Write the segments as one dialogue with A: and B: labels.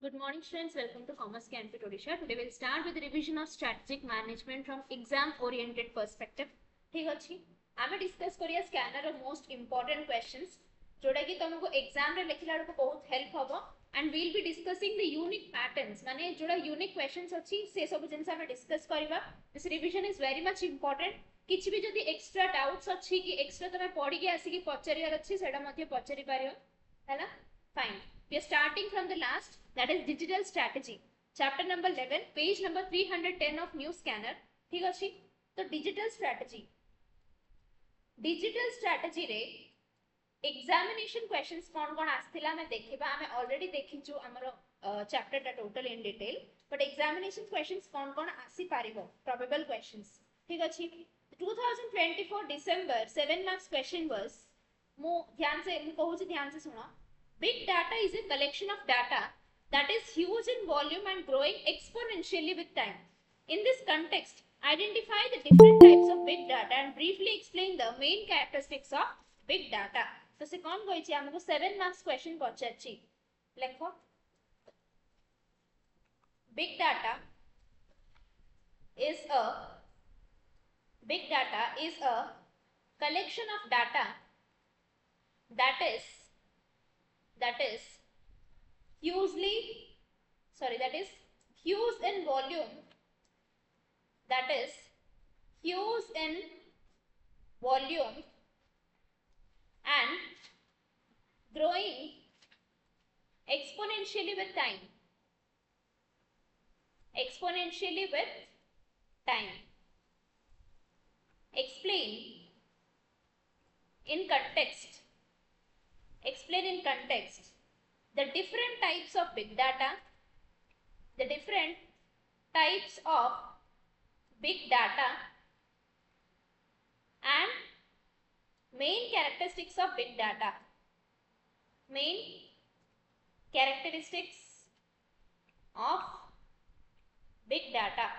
A: Good morning students, welcome to Commerce Campus Odisha. Today we'll start with the revision of strategic management from exam oriented perspective. ठीक अछि आमे discuss करिया scanner of most important questions जोडा कि तुमको exam रे लिखला को बहुत हेल्प हबो and we will be discussing the unique patterns माने जोडा यूनिक क्वेश्चंस अछि से सब जिंस आमे डिस्कस करबा. This revision is very much important. किछि भी जदी एक्स्ट्रा डाउट्स अछि कि एक्स्ट्रा तमे पढी के आसी कि पचरियार अछि सेडा मध्ये पचरि पारियो हैला. Fine. We are starting from the last, that is digital strategy. Chapter number 11, page number 310 of new scanner. ठीक अछि तो digital strategy. Digital strategy रे examination questions कौन आस्थिला मैं देखिबा. हमें already देखिछु हमरो chapter टा total in detail, but examination questions कौन आसी पारिबो probable questions. ठीक अछि 2024 December 7 marks question was मु कहू छी ध्यान से सुनो. Big data is a collection of data that is huge in volume and growing exponentially with time. In this context, identify the different types of big data and briefly explain the main characteristics of big data. तो से कौन कहै छी हमको 7 marks question पछाछि लेखो. Big data is a collection of data that is huge in volume, and growing exponentially with time. Explain in context the different types of big data, and main characteristics of big data.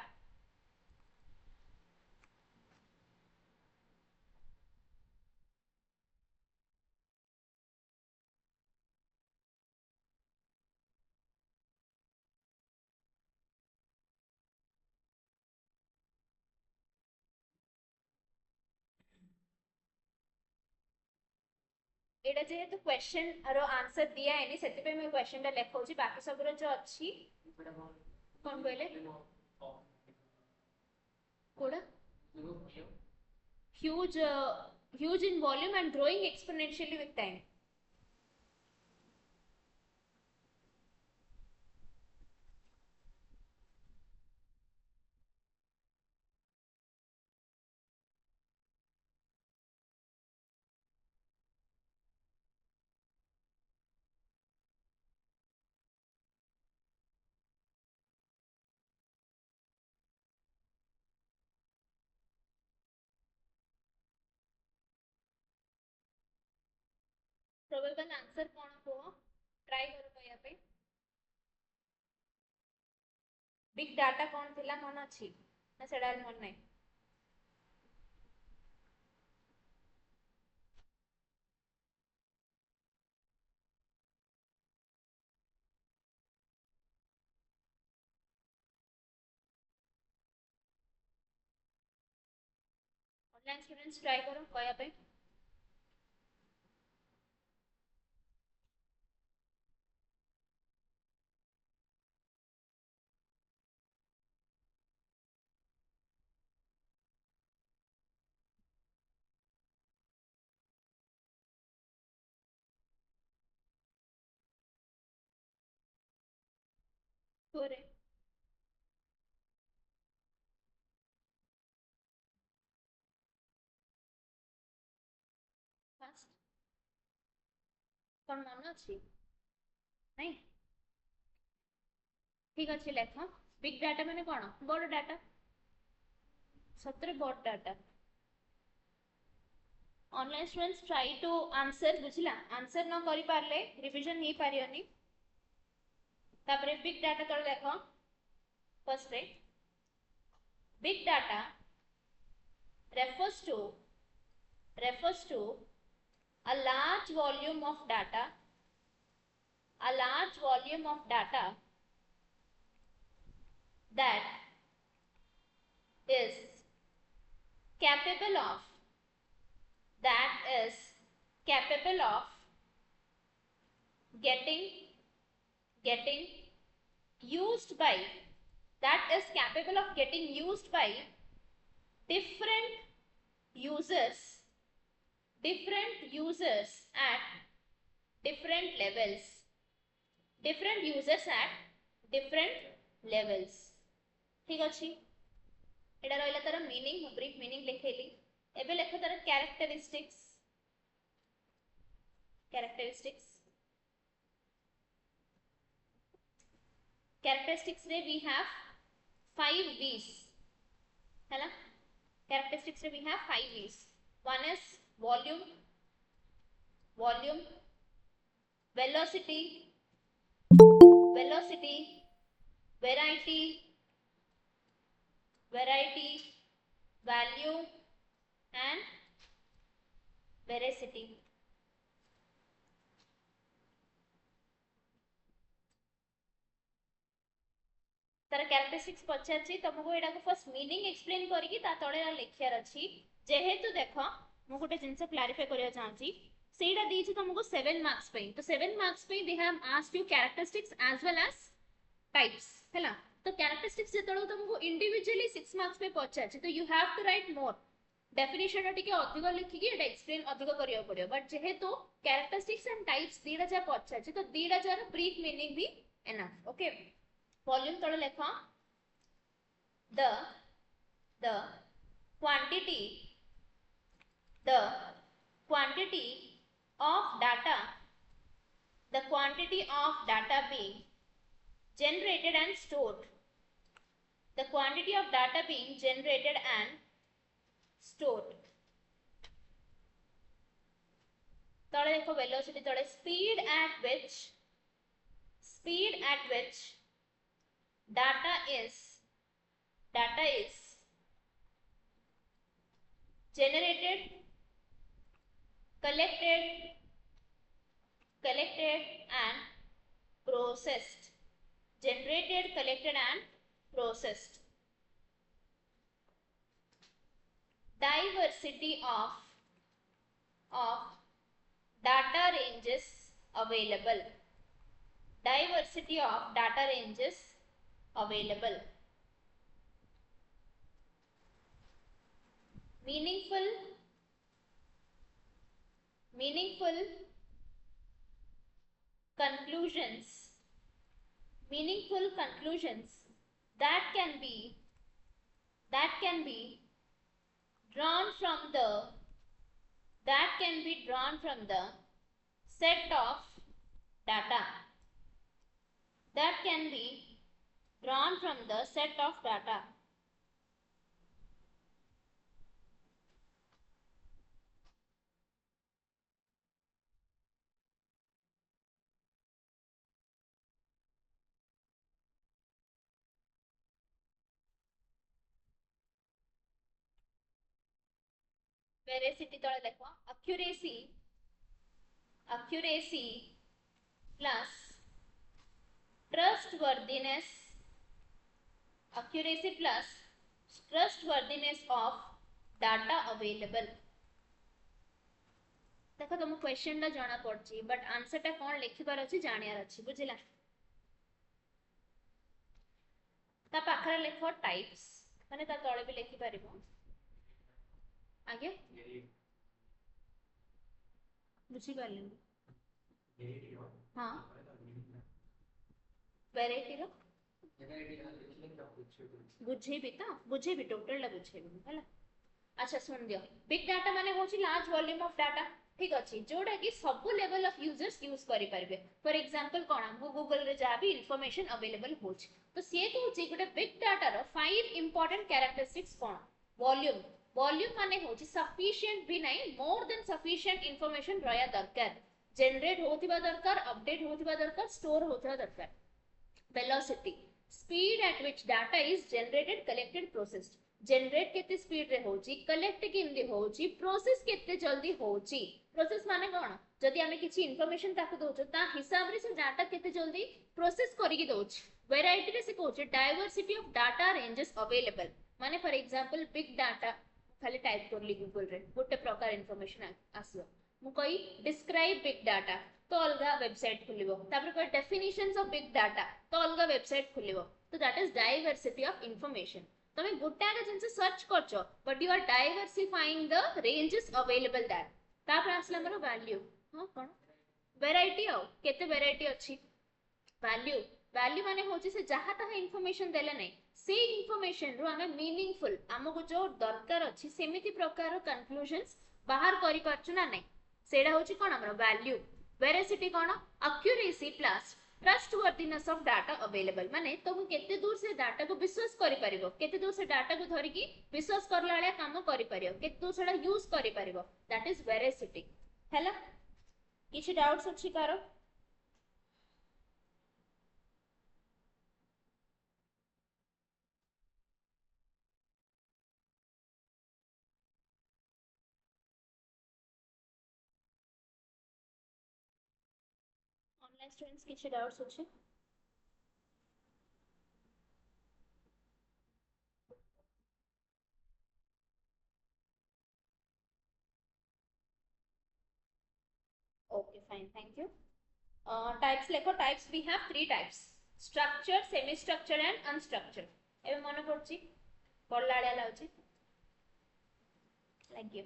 A: एटा जेहेतु question रो answer दिया any सेति पे मैं question टा लेखौची बाकी सब रो जो अछि कोन कहले कोडा huge in volume and growing exponentially with time. Probable answer कोन को ट्राई करो कहया पे. बिग डाटा कोन थिला मन अछि ना सेडा मन नै. ऑनलाइन स्टूडेंट्स ट्राई करो कहया पे. तोरे फास्ट कोन मन अछि नै. ठीक अछि लेखो. बिग डाटा माने कोन बड़ डाटा सत्र बड़ data. Online students try to answer बुझिला. आंसर न करि पारले रिवीजन ही पारियोनी. तापरे बिग डाटा तो देखो first ray big data refers to a large volume of data that is capable of getting used by different users at different levels ठीक अछि एटा रहला तार मीनिंग ब्रीफ मीनिंग लिखेली एबे लेख तार कैरेक्टरिस्टिक्स रे we have 5 V's हैला characteristics रे we have 5 V's. One is volume, velocity, variety, value and veracity. तार कैरेक्टरिस्टिक्स पचारछि तुमको एडा को फर्स्ट मीनिंग एक्सप्लेन करिकि ता तळे लिखियार अछि जेहेतु देखो मु गोटे जिंस क्लैरिफाई करिया चाहछि सेटा दिछि तुमको 7 मार्क्स पे तो 7 मार्क्स पे they have asked you characteristics as well as types हैला तो कैरेक्टरिस्टिक्स जेतळ तुमको इंडिविजुअली 6 मार्क्स पे पचारछि तो you have to write more definition टिके अधिक लिखि कि एटा एक्सप्लेन अधिक करिया पड़ियो बट जेहेतु कैरेक्टरिस्टिक्स एंड टाइप्स दीडा जा पचारछि तो दीडा जार ब्रीफ मीनिंग भी एनफ ओके वॉल्यूम तळे लेखा the quantity of data being generated and stored तळे देखो वेलोसिटी तळे speed at which data is generated, collected and processed. Diversity of data ranges available. Meaningful conclusions that can be drawn from the set of data veracity तळे लेखो accuracy plus trustworthiness of data available देखो तुम question ला जाना पड़छि but answer टा कोन लिखिबार अछि जानियार अछि बुझिला ता पाखरे लेखो types माने ता तळे भी लिखि परिबो आगे बुझी पारले हां वैरायटी रो बुझेबी टोटल ला बुझेबी हला अच्छा सुन दियो बिग डाटा माने होची लार्ज वॉल्यूम ऑफ डाटा ठीक अछि जोडा कि sub level of users use करि परबे फॉर एग्जांपल कोन हमको गूगल रे जा भी इंफॉर्मेशन अवेलेबल होची तो से कहूची गोटे बिग डाटा रो 5 इंपोर्टेंट कैरेक्टरिस्टिक्स कोन वॉल्यूम माने होची सफिशिएंट भी नहीं मोर देन सफिशिएंट इंफॉर्मेशन रहया दरकार जनरेट होतिबा दरकार अपडेट होतिबा दरकार स्टोर होतिबा दरकार velocity speed at which data is generated collected processed generate केते स्पीड रे होची कलेक्ट केंदी होची प्रोसेस केते जल्दी होची प्रोसेस माने कोन जदि आमे किछि इन्फॉर्मेशन ताको दोछ ता हिसाब रे से डाटा केते जल्दी प्रोसेस करिकि दोछ वेराइटी रे से कोछ diversity of data ranges available माने फॉर एग्जांपल बिग डाटा खाली टाइप करली गूगल रे गोटे प्रकार इन्फॉर्मेशन आसीबो मु कहि डिस्क्राइब बिग डाटा तो अलगा वेबसाइट खुलिबो तापर कोइ डेफिनेशंस ऑफ बिग डाटा तो अलगा वेबसाइट खुलिबो तो that is diversity of information तमे गोटे आगे जिंस सर्च करछो but you are diversifying the ranges available that तापर आसला हमर वैल्यू हां कोन वैरायटी आउ केते वैरायटी अछि वैल्यू वैल्यू माने होची से जहा तहा इन्फॉर्मेशन देले नै से इन्फॉर्मेशन रो हमें मीनिंगफुल हमको जो दरकार अछि सेमिति प्रकार कंक्लूजन्स बाहर करि परछु ना नै सेडा होची कोन हमर value veracity cone accuracy plus trustworthiness of data available माने तुम केते दूर से डाटा को विश्वास करि परिबो केते दूर से डाटा को धरि की विश्वास करला वाला काम करि परिबो केते दूर सेडा यूज करि परिबो दैट इज वेरासिटी हैला किछि डाउट्स अछि कारो ऑनलाइन स्टूडेंट्स किछि डाउट्स अछि okay fine thank you types lekho types we have three types structured semi structured and unstructured एबे मन पड़छि पढला आलिया लाउछि thank you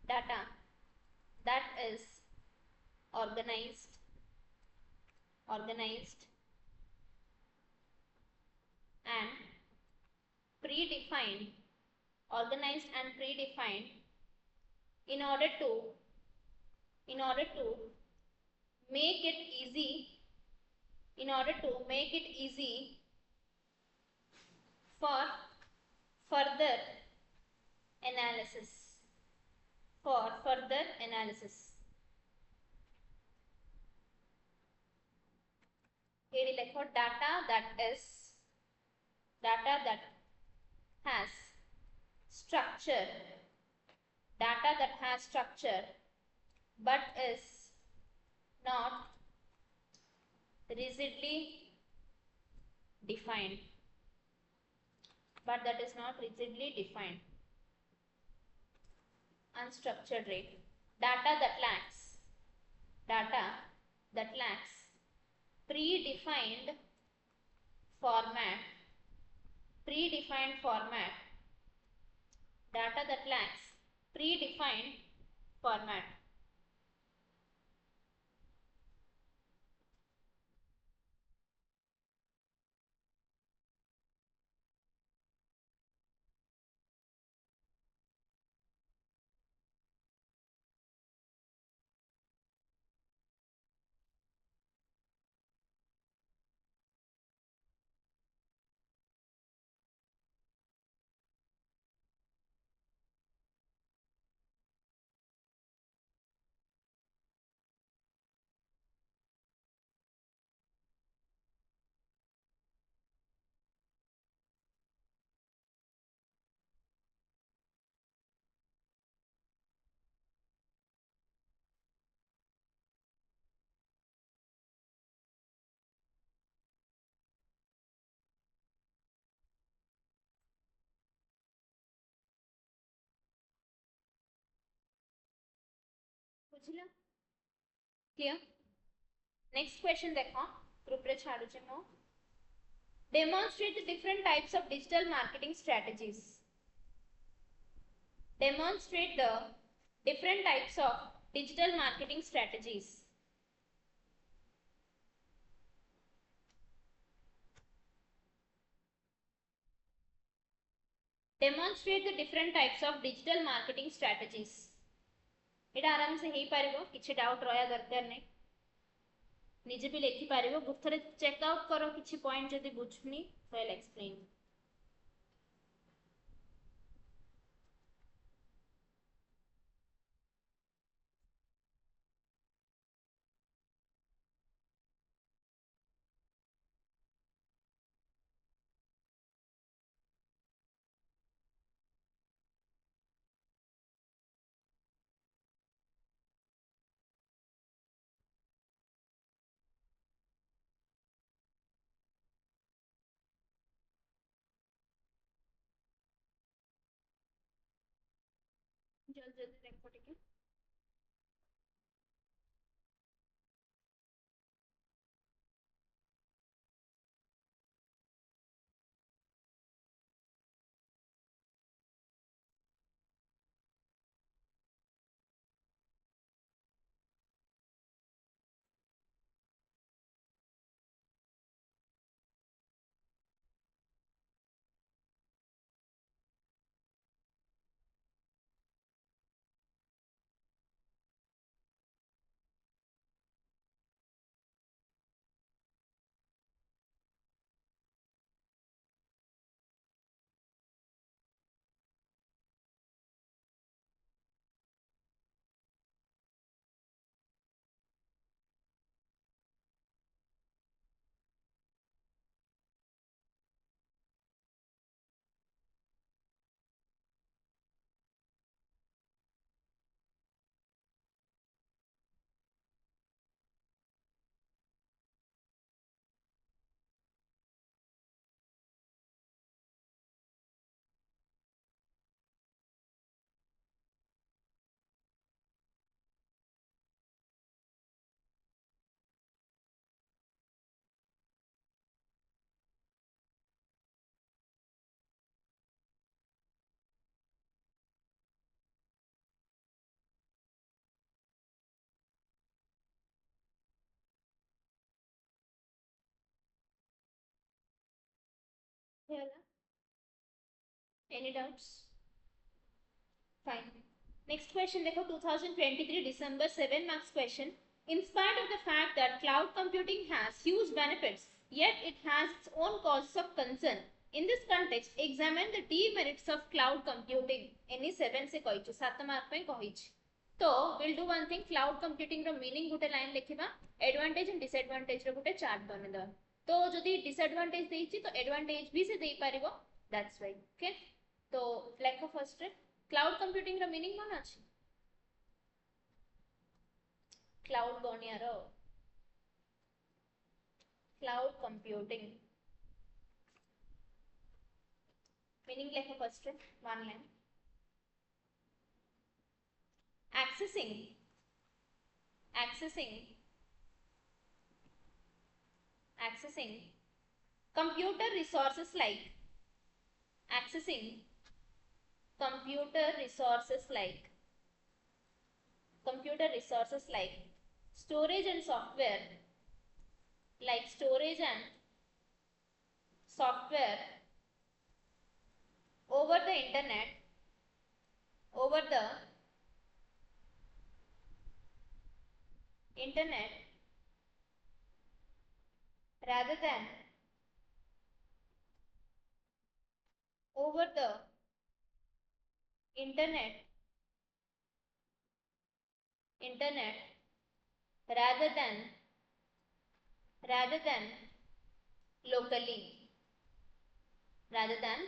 A: data that is organized and predefined organized and predefined in order to make it easy for further analysis here lekho data that has structure but is not rigidly defined unstructured rate data that lacks predefined format data that lacks predefined format बुझिला clear next question देखो group रे छाडु छै मो demonstrate the different types of digital marketing strategies demonstrate the different types of digital marketing strategies demonstrate the different types of digital marketing strategies एटा आराम से ही पारिबो किछि doubt रहया दरकार नै निजे भी लिखि पारिबो गुथरे चेक आउट करो किछि पॉइंट जदी बुझनी तो आई एक्सप्लेन जल्दी जल्दी देखो ठीक है any doubts Fine. Next question देखो 2023 December 7 marks question. In spite of the fact that cloud computing has huge benefits, yet it has its own causes of concern. In this context, examine the demerits of cloud computing. Any 7 से कही छु 7 mark पे कही छु. तो we'll do one thing. Cloud computing row meaning Gute line लिखिबा. Advantage and disadvantage row Gute chart बने दो. तो जदि disadvantage देइछि तो advantage भी से देई पारिबो. That's why. Okay. तो लेखो first क्लाउड कंप्यूटिंग रो मीनिंग कोन अछि क्लाउड बनियार क्लाउड कंप्यूटिंग मीनिंग लेखो first one line accessing accessing accessing computer resources like accessing computer resources like storage and software over the internet rather than over the internet rather than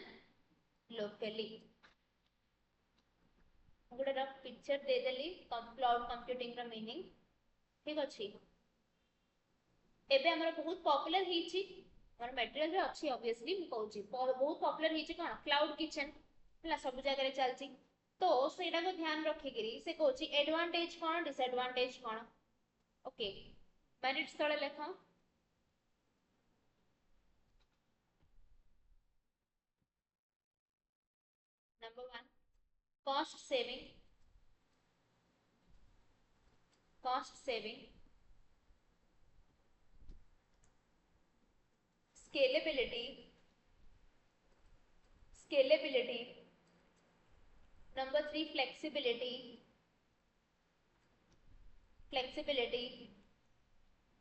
A: locally गोटे picture देदेली cloud computing रो meaning ठीक अछि एबे हमर बहुत popular हिची हमर material रे अछि ऑब्वियसली म कहूची बहुत पॉपुलर हिची कोन क्लाउड किचन हला सब जगह रे चलची तो सेटा को ध्यान रखिगिरी से कहूची एडवांटेज कोन डिसएडवांटेज कोन ओके मेरिट्स तळे लेखो number 1 cost saving scalability number 3 flexibility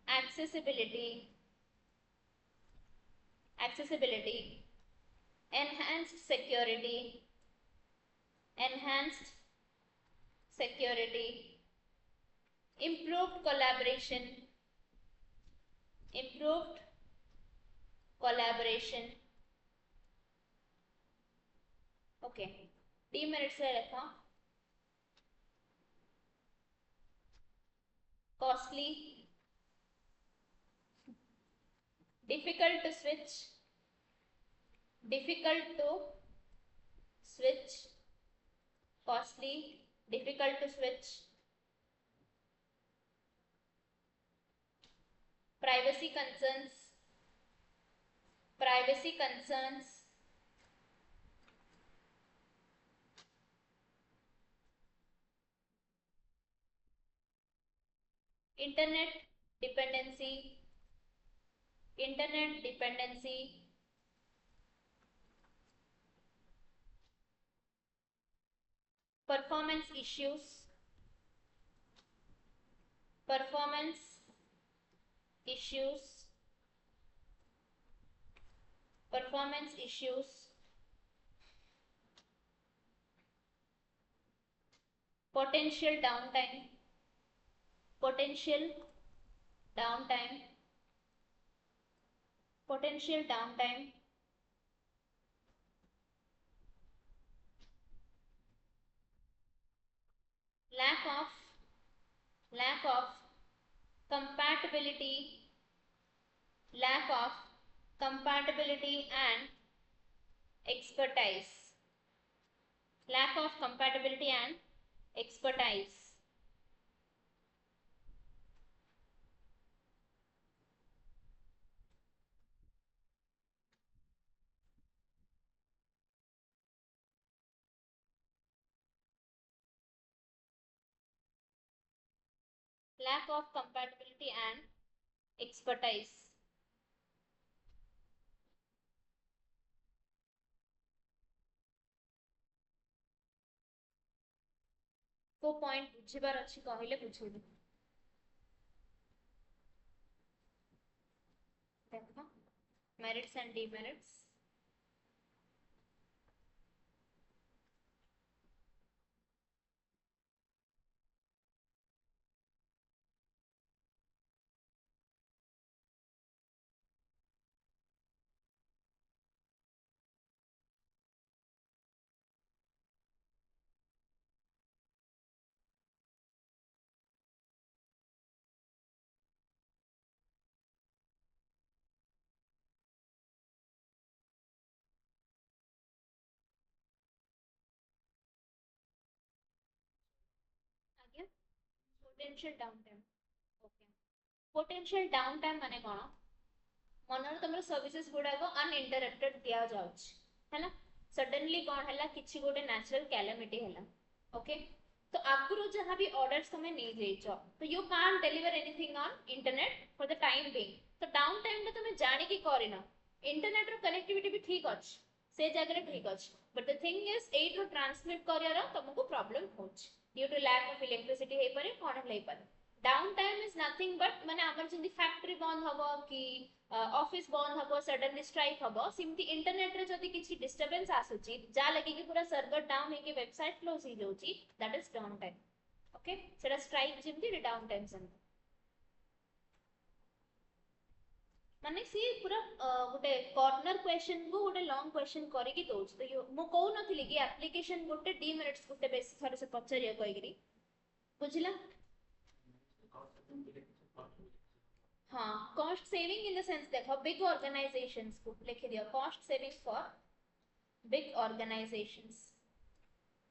A: accessibility, enhanced security, enhanced security, improved collaboration, improved collaboration. Okay, demerits रखा, costly, difficult to switch, costly, difficult to switch, privacy concerns, internet dependency, performance issues, performance issues, potential downtime, lack of compatibility, and expertise, lack of compatibility and expertise, lack of compatibility and expertise. को point बुझिबार अछि कहले बुझेबे देखो merits and demerits आगे potential down time okay potential down time माने कोन मनर तमर services गुडा को uninterrupted दिया जाउछ हैला सडनली कोन हैला किछि गोटे नेचुरल कैलामिटी हैला ओके तो आगुरु जहां भी ऑर्डर्स तमे नै जेइछो तो you can't deliver anything on internet for the time being तो डाउन टाइम में तमे जानि की करिना इंटरनेट रो कनेक्टिविटी भी ठीक अछि से जगह रे ठीक अछि बट द थिंग इज एट रो ट्रांसमिट करियार तमको प्रॉब्लम होछ due to lack of electricity हे परे कोन हे परे down time is nothing but माने हमर जंदी फैक्ट्री बंद हबो कि ऑफिस बंद हबो सडनली स्ट्राइक हबो सिमती इंटरनेट रे जदी किछि डिस्टरबेंस आसुची जा लगी कि पूरा सर्वर डाउन हे के वेबसाइट क्लोज ही जाउची that is down time okay सेटा स्ट्राइक जिमती डाउन टाइम सन माने सी पूरा गोटे कॉर्नर क्वेश्चन को गोटे लॉन्ग क्वेश्चन करी की दोछ तो मु कहू नथिली कि एप्लीकेशन गोटे डिमेरिट्स गोटे बेसी थरे से पचरिया कहिगरी बुझिला हाँ cost saving in the sense देखो बिग ऑर्गेनाइजेशंस को लिख दिया cost saving for big organisations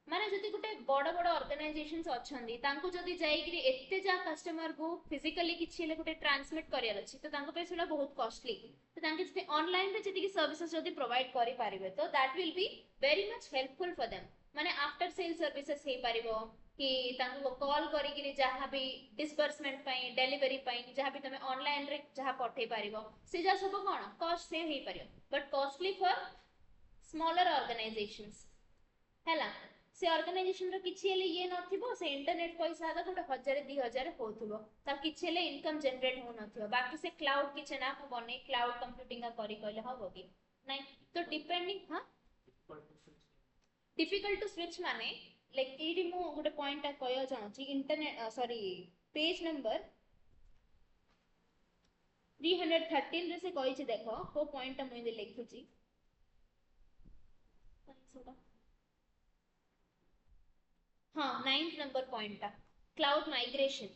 A: माने जति गुटे बड़ बड़ ऑर्गेनाइजेशंस अछंदी तांको जदी जाई कि एते जा कस्टमर को फिजिकली किछि ले गुटे ट्रांसमिट करियर अछि तो तांको पे सेला बहुत कॉस्टली तो तांके जति ऑनलाइन रे जति की सर्विसेज जदी प्रोवाइड करि पारिबे तो that will be very much helpful for them माने आफ्टर सेल सर्विसेज हे पारिबो कि तांको कॉल करी कि जहां भी डिस्बर्समेंट पई डिलीवरी पई जहां भी तमे ऑनलाइन रे जहां पठे पारिबो से जा सब कोन कॉस्ट सेव हे पारियो but costly for smaller organizations हैला से ऑर्गेनाइजेशन रो किछि हेले ये नथिबो से इंटरनेट पैसा आदा गोटे 1000 2000 होथुबो ता किछि हेले इनकम जनरेट हो नथिबो बाकी से क्लाउड किछि ना को बने क्लाउड कंप्यूटिंग करी कहले हबो कि नै तो डिपेंडिंग हां डिफिकल्ट टू स्विच माने लाइक एडी मु गोटे पॉइंट कहय चाहूची इंटरनेट सॉरी पेज नंबर 313 रे से कहि छी देखो को पॉइंट मु लिखुची हाँ 9th number point cloud migration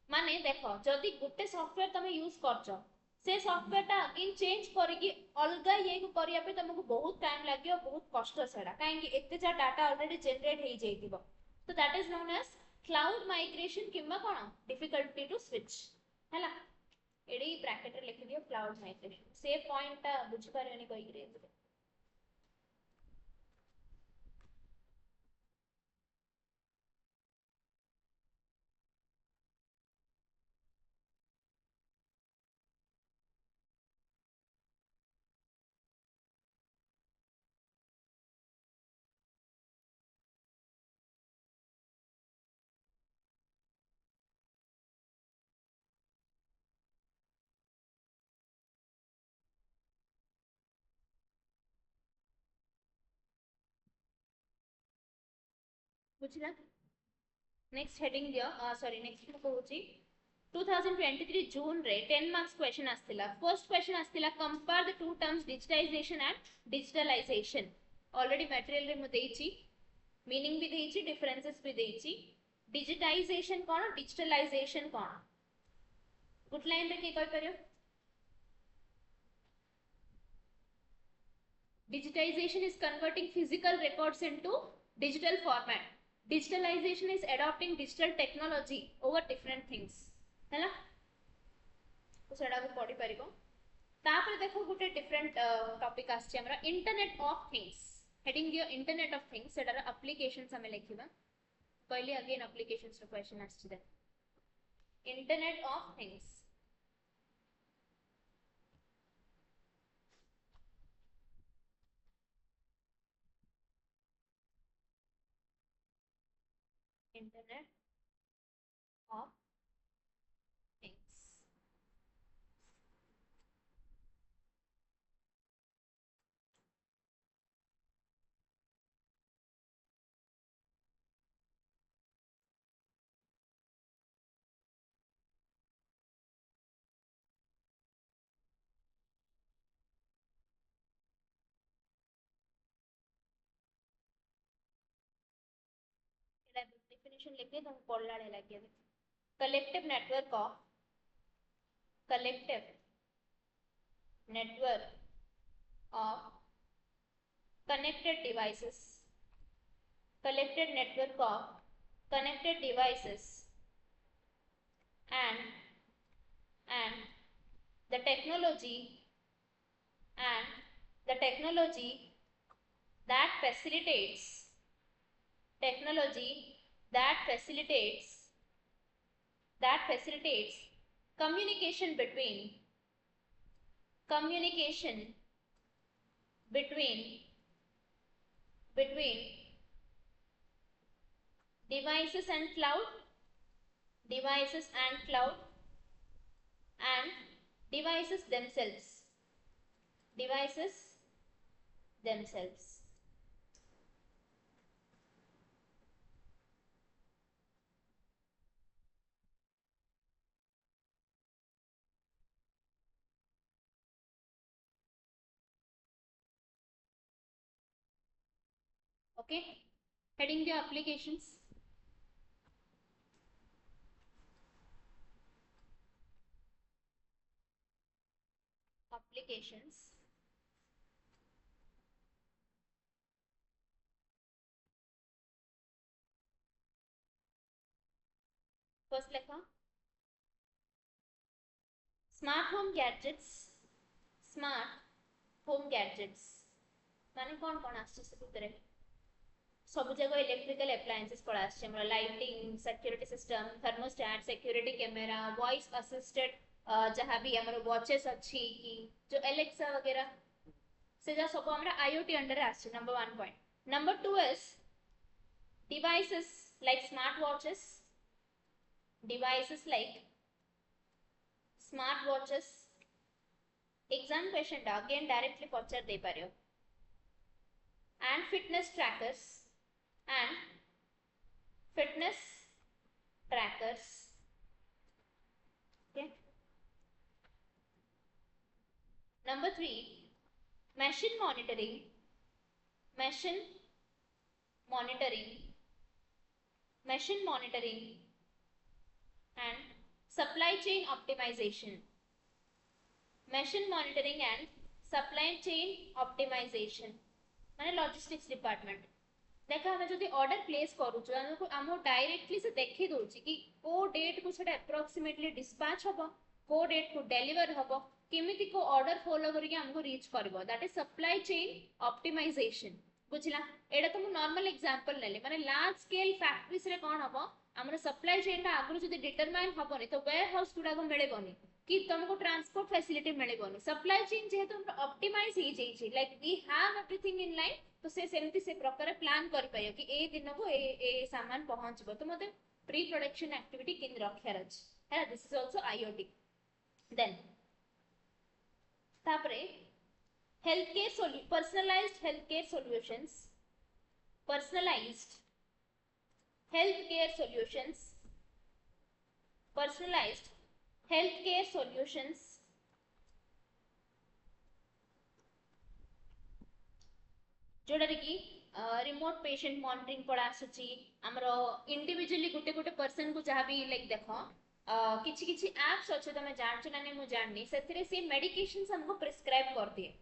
A: माने देखो जदि गोटे सॉफ्टवेयर तमे यूज करछो से सॉफ्टवेयर टा अगेन चेंज करके अलगा ये को करिया पे तुमको बहुत टाइम लागियो बहुत कष्ट सेडा काहे कि एते जा डाटा ऑलरेडी जनरेट हे जेतिबो तो that is known as cloud migration किंबा कोन डिफिकल्टी टू स्विच हैला एडी ब्रैकेट रे लिखि दियो क्लाउड माइग्रेशन से पॉइंट टा बुझ पारेनी कहि रे बुझला नेक्स्ट हेडिंग दियो सॉरी नेक्स्ट को कहूची 2023 जून रे 10 मार्क्स क्वेश्चन आस्तिला फर्स्ट क्वेश्चन आस्तिला compare the two terms digitization and digitalization already material रे मु देइची मीनिंग भी देइची डिफरेंसेस भी देइची डिजिटाइजेशन कोन डिजिटलाइजेशन कोन गुड लाइन रे के कहि परियो digitization is converting physical records into digital format digitalization is adopting digital technology over different things हैला तो सेडा को पढी परिबो तापर देखो गुटे डिफरेंट टॉपिक आछि हमरा इंटरनेट ऑफ थिंग्स हेडिंग दियो इंटरनेट ऑफ थिंग्स सेडार एप्लीकेशंस हमें लिखिबा पहले अगेन एप्लीकेशंस रो क्वेश्चन आछि दे internet of things internet of things definition लिख दे तुम पढ़ला लगे collective network of connected devices collected network of connected devices and the technology that facilitates communication between devices and cloud and devices themselves okay heading the applications first lekha smart home gadgets माने कौन कौन आछे से भितरे सब जगह electrical appliances पड़ा आछे हमरा lighting security system thermostat security camera voice assisted जहां भी हमर वॉचेस अछि की जो एलेक्सा वगैरह से जा सब हमरा आईओटी अंडर आछे number 1 point number 2 is devices like smartwatches, devices like smartwatches, exam question टा again directly Pachar they Pario, and fitness trackers, and fitness trackers. Okay. Number 3, machine monitoring, machine monitoring, machine monitoring, and supply chain optimization, machine monitoring and supply chain optimization माने logistics department. देखा हमें जदि order place करूछु हमको हमो directly से देखि दोछि कि को डेट को सेटा अप्रोक्सीमेटली डिस्पैच हबो, को डेट को डिलीवर हबो, केमिति को ऑर्डर फॉलो करके हमको रीच करबो, that is supply chain optimisation. बुझला एडा तो मु नॉर्मल एग्जांपल लेले माने लार्ज स्केल फैक्ट्रीज रे कोन हबो हमर सप्लाई चेन ता आगु जदि डिटरमाइन हबोनी तो वेयर हाउस गुडा को मिलेबोनी कि तुमको ट्रांसपोर्ट फैसिलिटी मिलेबोनी. सप्लाई चेन जेहेतु हम ऑप्टिमाइज ही जाई like we have everything in line तो से सेमती से प्रकार प्लान कर पायो कि ए दिन को ए सामान पहुंचबो तो मते प्री प्रोडक्शन एक्टिविटी किन रखियार अछि है. This is also IoT. Then तापरे health care personalized health care solutions, personalized healthcare solutions, personalized healthcare solutions, जोड़ा कि रिमोट पेशेंट मॉनिटरिंग पड़ा आसुची हमरो इंडिविजुअली गुटे गुटे पर्सन को जहाँ भी लाइक देखो किछि किछि एप्स अच्छे तमे जानछ ना नै मु जाननी सेथिरे से मेडिकेशंस हमको प्रिस्क्राइब कर दिए.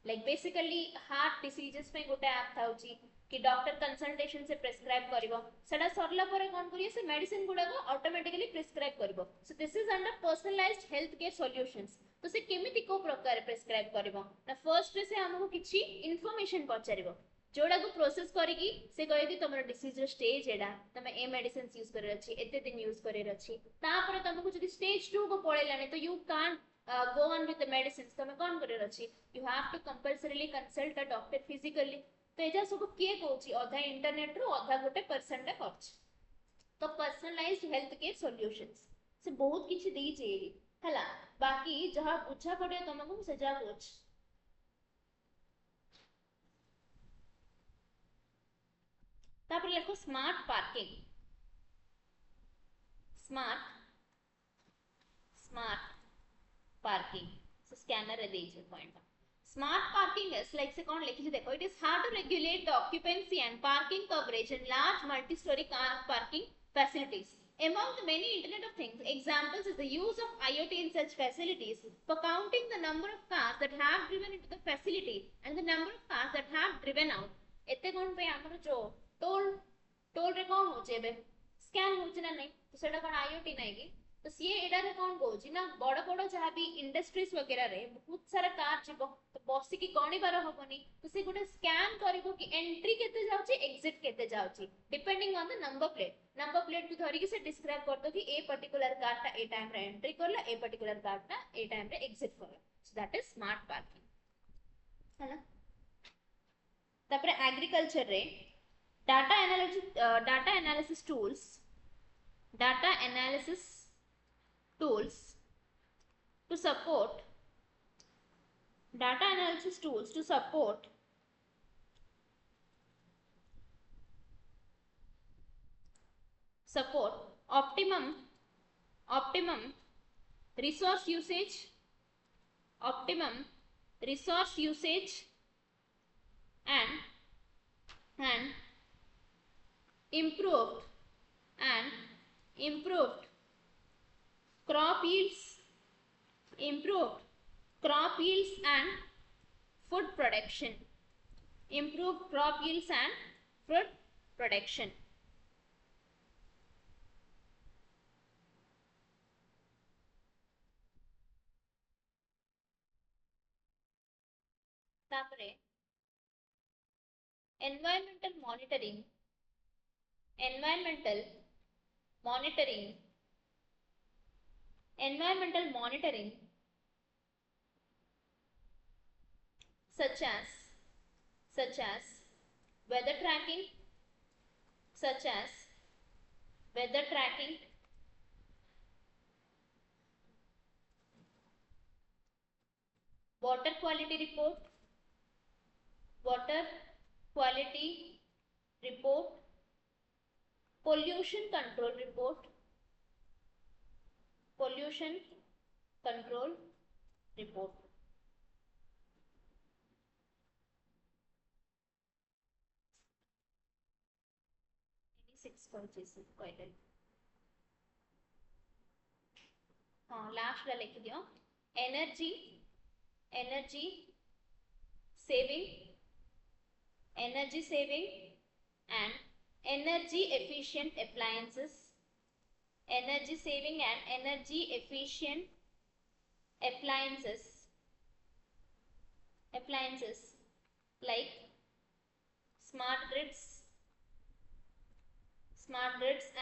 A: लाइक बेसिकली हार्ट डिसीजेस पे गोटे ऐप थाउची कि डॉक्टर कंसल्टेशन से प्रिस्क्राइब करिवो सेडा सरला परे कोन करिए से मेडिसिन गुडा को ऑटोमेटिकली प्रिस्क्राइब करिवो. So this is under personalized health care solutions. तो से केमिति को प्रकार प्रिस्क्राइब करिवो ना फर्स्ट रे से हमको किछि इंफॉर्मेशन पचारिवो जोड़ा को प्रोसेस करिकी से कहे कि तमरो डिसीज रो स्टेज एडा तमे ए मेडिसिन यूज करे अछि एते दिन यूज करे अछि तापर तमको जदि स्टेज 2 को पळेलानी तो you can't go on with the medicines तमे कोन करे अछि. You have to compulsorily consult a doctor physically. तो एजा सब के कहूची अधा इंटरनेट रो अधा गोटे पर्सन रे करछ. तो पर्सनलाइज्ड हेल्थ केयर सॉल्यूशंस से बहुत किछि देई छै हला बाकी जहा बुझा पड़े तमको से जा कोच. तापर लिखो smart parking, smart parking. So scanner रे देई छै point. Smart parking is like से कौन लिखी देखो it is hard to regulate the occupancy and parking coverage in large multi-story car parking facilities. Among the many Internet of Things examples is the use of IoT in such facilities for counting the number of cars that have driven into the facility and the number of cars that have driven out. एते कौन पे हमर जो toll रे कौन हो जेबे scan हो ना नहीं तो सेटा कौन IoT नहीं की तो सी एडा रे कोन कहूची ना बड़ बड़ जहाँ भी इंडस्ट्रीज वगैरह रे बहुत सारा कार जीवो तो बसी की गणी बार हबनी तो से गोटे स्कैन करिवो कि एंट्री केते जाउची एग्जिट केते जाउची depending on the number plate को धरि के से डिस्क्राइब कर दो कि ए पर्टिकुलर कार ता ए टाइम रे एंट्री करला ए पर्टिकुलर कार ता ए टाइम रे एग्जिट करला. So that is smart parking है ना. तापर एग्रीकल्चर रे data analysis tools to support data analysis tools to support optimum resource usage and improved crop yields and food production. Improved crop yields and food production. तापरे environmental monitoring such as weather tracking, such as weather tracking, water quality report, water quality report, pollution control report, pollution control report. Six कहले हाँ last रा लिख दियो energy energy saving and energy efficient appliances, energy saving and energy efficient appliances like smart grids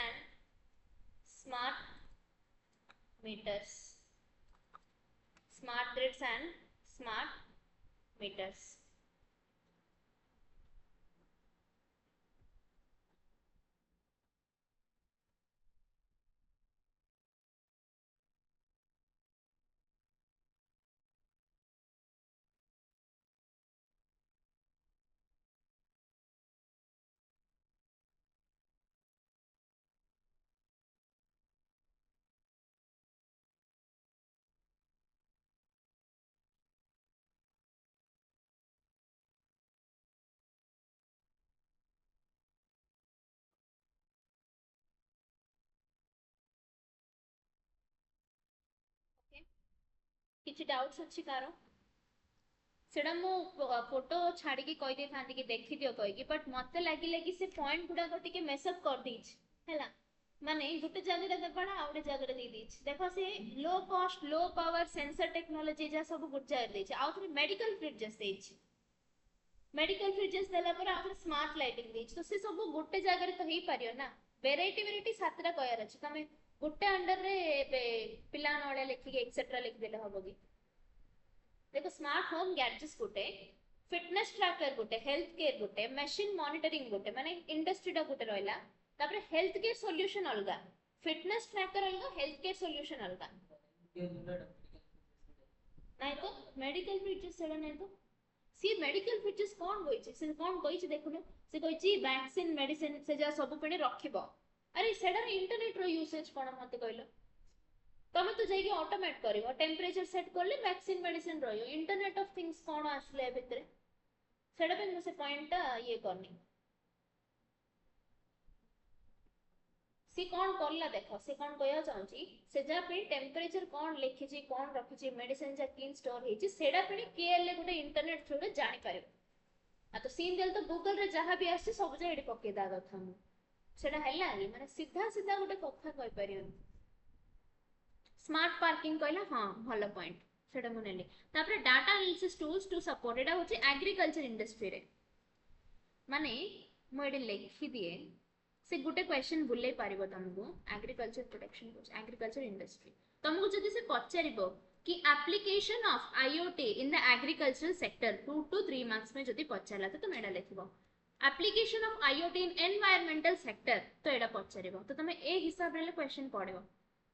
A: and smart meters, smart grids and smart meters. किछि doubts अछि कारो सेडा मो photo छाड़ी के कहि दे थांती कि देखि दियो कहि कि बट मते लागिले कि से पॉइंट गुडा को टिके मेसअप कर दीछ हैला माने गुटे जगह रे देबड़ा आउटे जगह रे दे दीछ देखो से low cost low power sensor technology जा सब गुट जा देछ आ थोड़ी मेडिकल फ्रिजेस देछ मेडिकल फ्रिजेस देला पर आ स्मार्ट लाइटिंग देछ तो से सब गुटे जगह रे तो हेई पारियो ना वेराइटी सातरा कयार अछि तमे गुटे अंडर रे पिला नळे लिखि के एक्सेट्रा लिख देले हबो कि देखो स्मार्ट होम गैजेट्स गोटे फिटनेस ट्रैकर गोटे हेल्थ केयर गोटे मशीन मॉनिटरिंग गोटे माने इंडस्ट्री डा गोटे रहला तापर हेल्थ केयर सॉल्यूशन अलगा फिटनेस ट्रैकर अलगा हेल्थ केयर सॉल्यूशन अलगा नाही तो मेडिकल फीचर्स सेडा नाही तो सी मेडिकल फीचर्स कोन होई छै से कोन कहि छै देखुनो से कहि छै वैक्सीन मेडिसिन से जा सब पेने रखिबो अरे सेडा इंटरनेट रो यूसेज कोन मते कहलो तमे तो जाइए ऑटोमेट करिवो टेंपरेचर सेट करले वैक्सीन मेडिसिन रहियो इंटरनेट ऑफ थिंग्स कोन आसले भितरे सेडा पे मु से पॉइंट ये करनी सी कोन करला देखो से कोन कहया चाहूची से जा पे टेंपरेचर कोन लिखि छी कोन रखि छी मेडिसिन जा किन स्टोर हे छी सेडा पे केएल गुटे इंटरनेट थ्रू रे जानि पारिबो आ तो सीन देल तो गूगल रे जहां भी आसी सब जे एडी पके दा कथा मु सेडा हैला नि माने सीधा सीधा गुटे कथा कहि परियो स्मार्ट पार्किंग कहला हां भलो पॉइंट सेटा मु नेली तापर data analysis tools to support एटा होची एग्रीकल्चर इंडस्ट्री रे माने मु एडी लिखि दिए से गुटे क्वेश्चन बुले पारिबो तमको एग्रीकल्चर प्रोडक्शन कोच एग्रीकल्चर इंडस्ट्री तमको जदी से पचारिबो कि application of IoT in the agricultural sector 2 to 3 marks में जदी पचारला तो तुम एडा लिखिबो application of IoT in environmental sector तो एडा पचारिबो तो तुम ए हिसाब रे क्वेश्चन पढिबो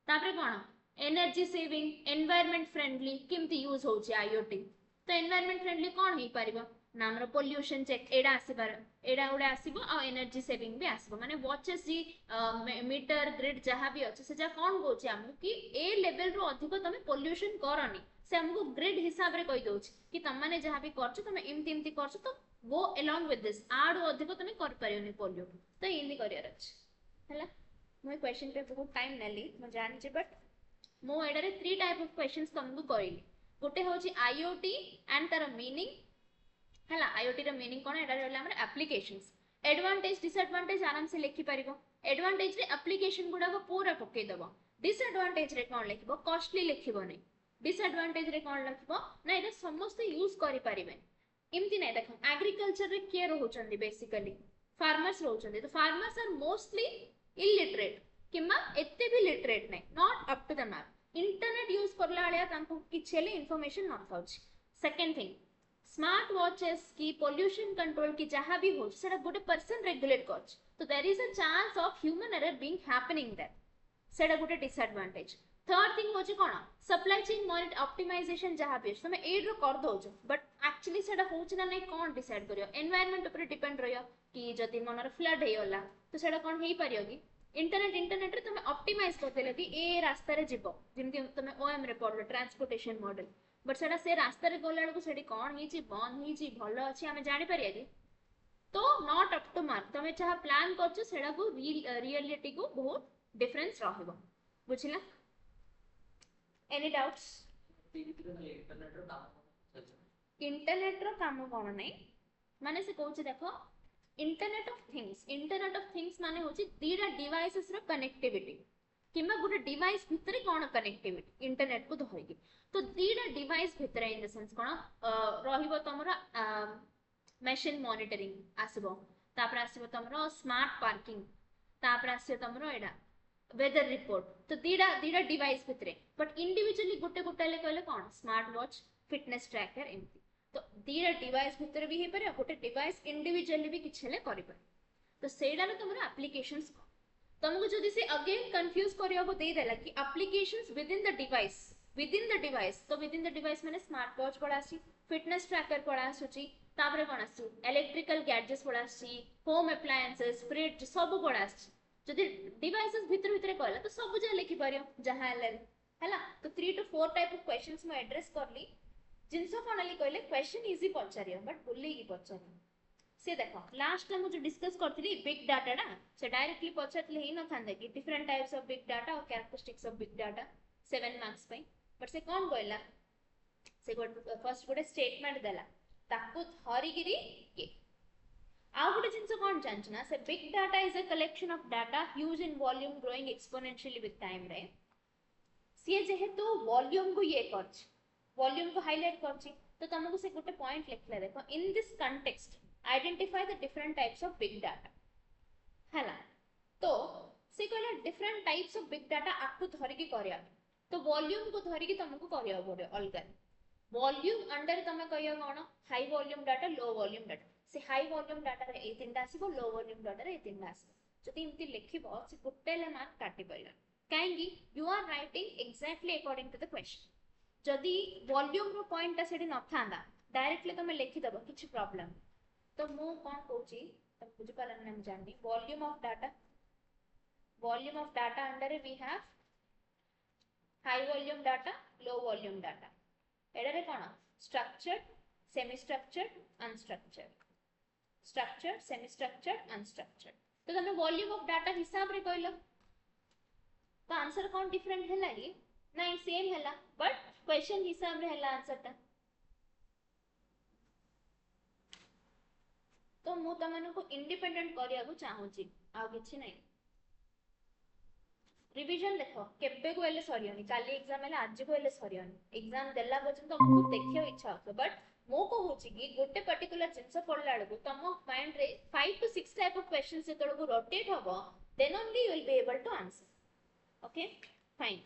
A: तापर कोन एनर्जी सेविंग एनवायरमेंट फ्रेंडली केमती यूज होची आईओटी तो एनवायरमेंट फ्रेंडली कोन हे परिबो नामर पोल्यूशन चेक एडा आसीबार एडा उडा आसीबो आ एनर्जी सेविंग भी आसीबो माने वॉचेस जी मीटर ग्रिड जहां भी अछि से जा कोन होची हमु कि ए लेवल रो अधिक तमे पोल्यूशन करनी से हमको ग्रिड हिसाब रे कहि दोछ कि तम माने जहां भी करछ तमे इमती करछ तो गो अलोंग विथ दिस आडो अधिक तमे कर परियोनी पोल्यूट तो इनी करियर अछि हला मोय क्वेश्चन पे बहुत टाइम नेली म जानि छी बट मो एडरे 3 टाइप ऑफ क्वेश्चंस तुमको करिली गोटे होची आईओटी एंड तार मीनिंग हला आईओटी रो मीनिंग कोन एडा रहला हमर एप्लीकेशंस एडवांटेज डिसएडवांटेज आराम से लिखि परिबो एडवांटेज रे एप्लीकेशन गुडा को पूरा पके दबो डिसएडवांटेज रे कोन लिखिबो कॉस्टली लिखिबो नै डिसएडवांटेज रे कोन लिखिबो नै एटा समस्त यूज करि परिबे इमति नै देखो एग्रीकल्चर रे के रहउचंदी बेसिकली फार्मर्स रहउचंदी तो फार्मर्स आर मोस्टली इलिटरेट किमा एते भी लिटरेट नै not up to the mark internet use करला आलिया तांको किछेले इंफॉर्मेशन न थाउची सेकंड थिंग स्मार्ट वॉचेस की पोल्यूशन कंट्रोल की जहाँ भी हो सेटा गोटे पर्सन रेगुलेट कर, तो there is a chance of human error being happening that, सेटा गोटे डिसएडवांटेज। थर्ड थिंग होची कोन, सप्लाई चेन मॉनिटर ऑप्टिमाइजेशन जहाँ भी तुम एड रो कर दोछ, बट एक्चुअली सेटा होची ना नहीं कोन डिसाइड करियो, एनवायरनमेंट ऊपर डिपेंड रहियो कि जदि मनर फ्लड हे होला तो सेटा कोन हेई परियो कि इंटरनेट रे तुम ऑप्टिमाइज कर देले कि ए रास्ता रे जिवो, जेमति तुम ओएम रे पढलो ट्रांसपोर्टेशन मॉडल, बट सेटा से रास्ता रे गला बेलू सेठी कोन हेची बंद हेची भलो अछि हमें जानि परिया कि, तो नॉट अप टू मार्क, तुम जहाँ प्लान करछो सेटा को रियलिटी को बहुत डिफरेंस रहइबो, बुझिला? Any doubts? इंटरनेट रो काम कोन नै माने से कहूँ देखो, इंटरनेट ऑफ थिंग्स माने होची दीटा डिवाइसेस रो कनेक्टिविटी, किंबा गोटे डिवाइस भितर कोन कनेक्टिविटी इंटरनेट को धरिकी, तो दीटा डिवाइस भितर इन द सेंस कोन रहिबो तमरा मशीन मॉनिटरिंग आसीबो, तापर आसीबो तमरो स्मार्ट पार्किंग, तापर आसीबो तमरो एडा वेदर रिपोर्ट, तो दीटा डिवाइस भितर, बट इंडिविजुअली गोटे गोटे ले कहले कोन स्मार्ट वॉच, फिटनेस ट्रैकर एमती, तो दीटा डिवाइस भितर भी हे पारे, गोटे डिवाइस इंडिविजुअली भी किछ ले करि पारे, तो सेडा रे तमरो एप्लीकेशंस तुमको जदि से अगेन कंफ्यूज करियाबो दे देला कि एप्लीकेशंस विदिन द डिवाइस, तो विदिन द डिवाइस माने स्मार्ट वॉच पड़ा आसी, फिटनेस ट्रैकर पड़ा आसुची, तापरे कोन आसी इलेक्ट्रिकल गैजेट्स पड़ा आसी, होम अप्लायंसेस, फ्रिज सब पड़ा आसी, जदि डिवाइसेस भितर भितर कहला तो सब जा लिखि पारियो जहां हला, तो 3 to 4 टाइप ऑफ क्वेश्चंस मैं एड्रेस करली, जिंसो फाइनली कहले क्वेश्चन इजी पचारियो बट बुल्ली की पचारियो, से देखो लास्ट टाइम जो डिस्कस करथली बिग डाटा ना, से डायरेक्टली पचारले ही न थांदे कि different types of big data और characteristics of big data 7 marks पे, बट से कोन कहला, से फर्स्ट गोटे स्टेटमेंट देला, ताकू धरी गिरी के आउ गोटे जिंस कोन जानछ ना, से big data is a collection of data huge in volume growing exponentially with time रे, सी जेहेतु वॉल्यूम को ये करछ, वॉल्यूम को हाईलाइट करछि, तो तुमको से गोटे पॉइंट लिखले देखो, in this context identify the different types of big data, हैला, तो से कहला different types of big data आपको धरि के करिया, तो वॉल्यूम को धरि के तुमको करिया पड़े अलग, वॉल्यूम अंडर तमे कहियो कोन high volume data, low volume data, से हाई वॉल्यूम डाटा रे ए तीनटा आसीबो, लो वॉल्यूम डाटा रे ए तीनटा आसीबो, जदि इमति लिखिबो से गुटेले मार्क काटि परिया, काहेकि you are writing exactly according to the question, जदि वॉल्यूम रो पॉइंट ता सेठी न थांदा डायरेक्टली तमे लिखि दबो किछ प्रॉब्लम, तो मु कोन कहूची तम बुझि पालन हम जाननी, volume of data under we have high volume data, low volume data, एडा रे कोन structured, semi structured, unstructured, structured, semi structured, unstructured, तो तमे वॉल्यूम ऑफ डाटा हिसाब रे कहलो, तो आंसर कोन डिफरेंट हैला कि नहीं सेम हैला, बट क्वेश्चन हिसाब रे हैला आंसर ता, तो मु तमनको इंडिपेंडेंट करिया को चाहूची, आ किछि नहीं, रिवीजन देखो केबे को एले सरियोनी, काली एग्जाम एले आज को एले सरियोनी, एग्जाम देला पर्यंत तुमको देखियो इच्छा हो, बट मो कहूची कि गोटे पर्टिकुलर जिंस पढला बेलू तुम माइंड रे 5 to 6 टाइप ऑफ क्वेश्चंस जे तळको रोटेट हबो, then only you will be able to answer, okay fine.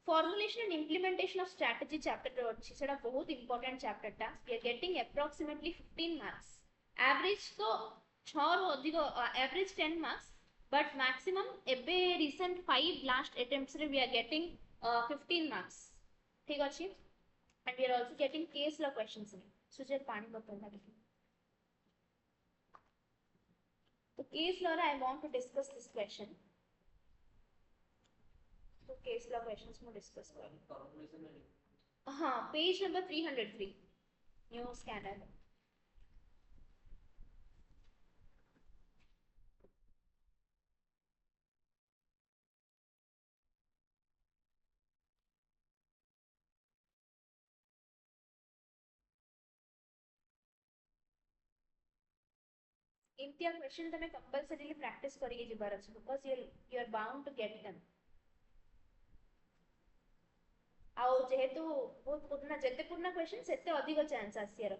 A: Formulation and implementation of strategy chapter अछि, सेटा बहुत इंपोर्टेंट चैप्टर टा, we are getting approximately 15 marks, average तो 6 रो अधिक, एवरेज 10 मार्क्स, but maximum एबे recent 5 last attempts रे we are getting 15 marks, ठीक अछि, and we are also getting case law questions रे, सुजे पानी बोतल लगे, तो case law रे I want to discuss this question, तो case law questions में discuss करें, हाँ पेज नंबर 303 न्यू स्कैनर, इनतिया क्वेश्चन तमे कंपलसरीली प्रैक्टिस करिए जिबार अछि, because you are bound to get them, आउ जेहेतु बहुत पुराना जते पुराना क्वेश्चन सेते अधिक चांस आसियर,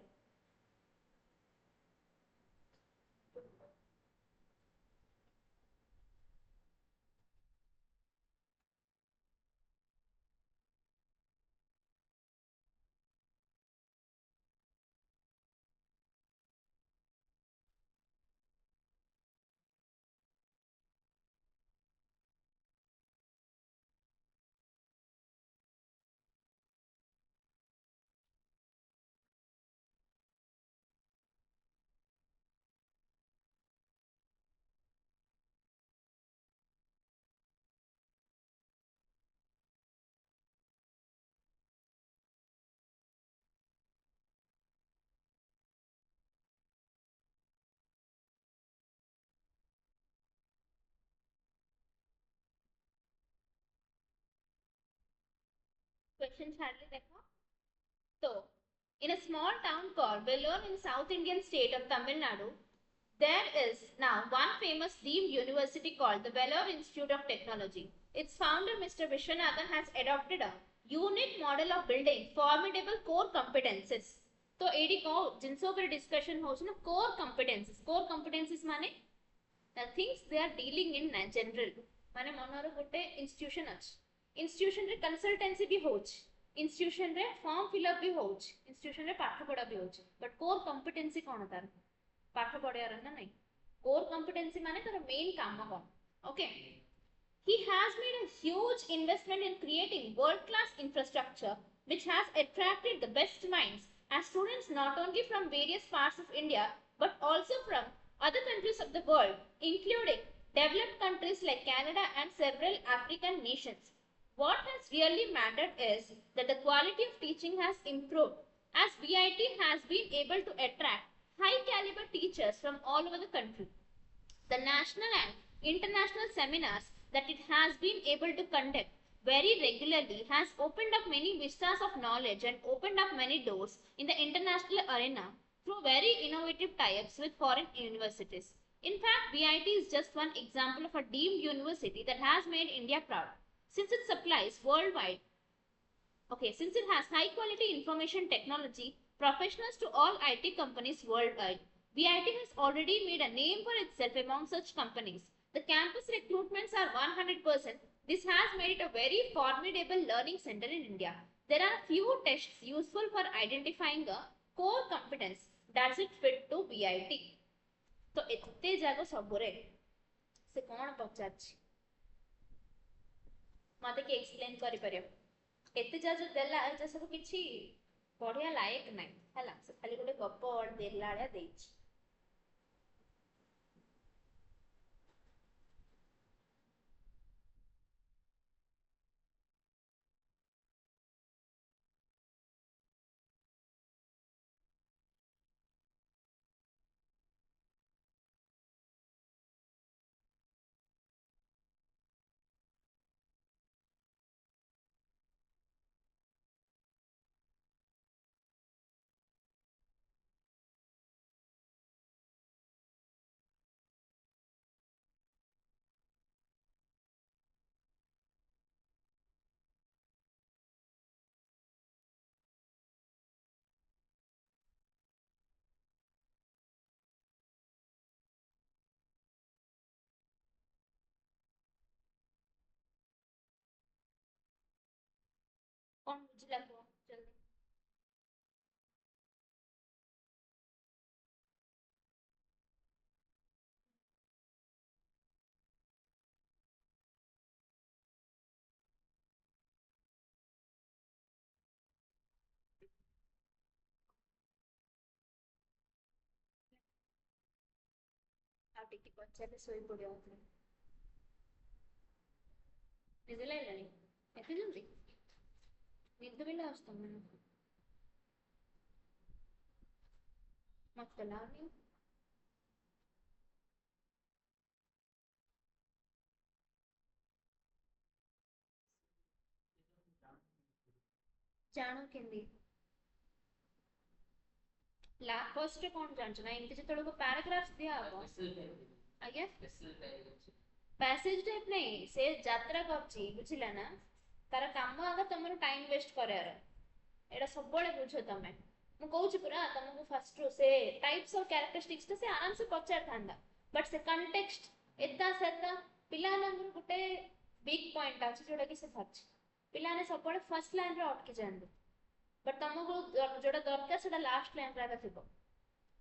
A: क्वेश्चन छाड़ले देखो तो in a small town called Vellore in South Indian state of Tamil Nadu, there is now one famous deemed university called the Vellore Institute of Technology. Its founder, Mr. Vishwanathan, has adopted a unique model of building formidable core competencies. तो AD को जिनसो पर discussion हो ना core competencies माने the things they are dealing in general माने मनोर गोटे institution अछि institution रे consultancy भी होछ institution रे form fill up भी होछ institution रे पाठ पढ़ा भी होछ but core competency कोन तार पाठ पढ़ियार ना नहीं core competency माने तार main काम कोन okay he has made a huge investment in creating world class infrastructure which has attracted the best minds as students not only from various parts of India but also from other countries of the world including developed countries like Canada and several African nations. What has really mattered is that the quality of teaching has improved as VIT has been able to attract high caliber teachers from all over the country. The national and international seminars that it has been able to conduct very regularly has opened up many vistas of knowledge and opened up many doors in the international arena through very innovative tie-ups with foreign universities. In fact, VIT is just one example of a deemed university that has made India proud. Since it supplies worldwide, since it has high quality information technology professionals to all IT companies worldwide, VIT has already made a name for itself among such companies. The campus recruitments are 100%. This has made it a very formidable learning center in India. There are few tests useful for identifying a core competence. Does it fit to VIT? तो एते जागो सबरे से कोन पचाछि मते के explain करि परियो एते जा जो देला जे सब किछि पढिया लायक नै हला से खाली गोटे गप और देलाळ्या देछि कोन बुझला को जल्दी आ टिके पछले सोई पडियो निजला इलानी एते जल्दी निद बिला आस्तम मत लानी जानो केंदी ला फर्स्ट कोन जान ना इनके जेतलो को पैराग्राफ्स दिया हो आज्ञा पैसेज टाइप नहीं से यात्रा करची बुझिला ना तार काम आगा तमरो टाइम वेस्ट करार एडा सब बळे बुझो तमे मु कहूची पुरा तमको फर्स्ट रो से टाइप्स ऑफ कैरेक्टरिस्टिक्स से आराम से पचार थांदा बट से कॉन्टेक्स्ट एता सेता पिला नंबर गुटे बिग पॉइंट अछि जोडा कि से फच पिला ने सब बळे फर्स्ट लाइन रे अटकी जांदे बट तमको जोडा दरकार सेडा लास्ट लाइन रा थिबो